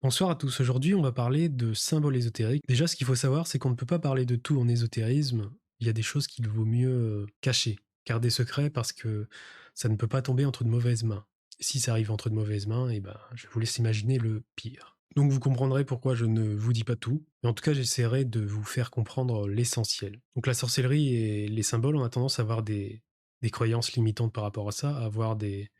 Bonsoir à tous, aujourd'hui on va parler de symboles ésotériques. Déjà ce qu'il faut savoir c'est qu'on ne peut pas parler de tout en ésotérisme, il y a des choses qu'il vaut mieux cacher, garder secret parce que ça ne peut pas tomber entre de mauvaises mains. Et si ça arrive entre de mauvaises mains, eh ben, je vous laisse imaginer le pire. Donc vous comprendrez pourquoi je ne vous dis pas tout, mais en tout cas j'essaierai de vous faire comprendre l'essentiel. Donc la sorcellerie et les symboles, on a tendance à avoir des croyances limitantes par rapport à ça, à avoir des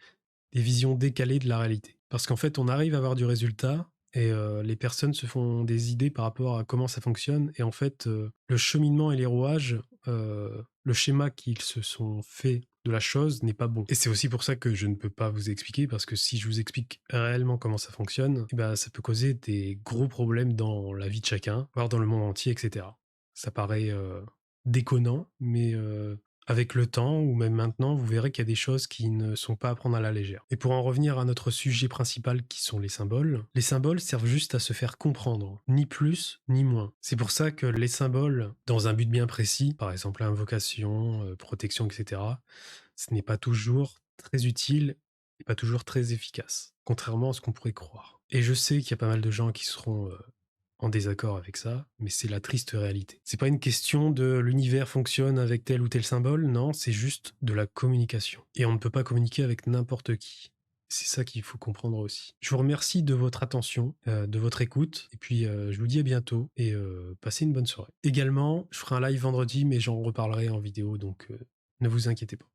visions décalées de la réalité. Parce qu'en fait, on arrive à avoir du résultat et les personnes se font des idées par rapport à comment ça fonctionne et en fait, le cheminement et les rouages, le schéma qu'ils se sont fait de la chose n'est pas bon. Et c'est aussi pour ça que je ne peux pas vous expliquer parce que si je vous explique réellement comment ça fonctionne, eh ben, ça peut causer des gros problèmes dans la vie de chacun, voire dans le monde entier et cetera. Ça paraît, déconnant, mais avec le temps ou même maintenant, vous verrez qu'il y a des choses qui ne sont pas à prendre à la légère. Et pour en revenir à notre sujet principal qui sont les symboles servent juste à se faire comprendre, ni plus ni moins. C'est pour ça que les symboles, dans un but bien précis, par exemple invocation, protection, etc., ce n'est pas toujours très utile et pas toujours très efficace, contrairement à ce qu'on pourrait croire. Et je sais qu'il y a pas mal de gens qui seront en désaccord avec ça, mais c'est la triste réalité. C'est pas une question de l'univers fonctionne avec tel ou tel symbole, non, c'est juste de la communication. Et on ne peut pas communiquer avec n'importe qui. C'est ça qu'il faut comprendre aussi. Je vous remercie de votre attention, de votre écoute, et puis je vous dis à bientôt, et passez une bonne soirée. Également, je ferai un live vendredi, mais j'en reparlerai en vidéo, donc ne vous inquiétez pas.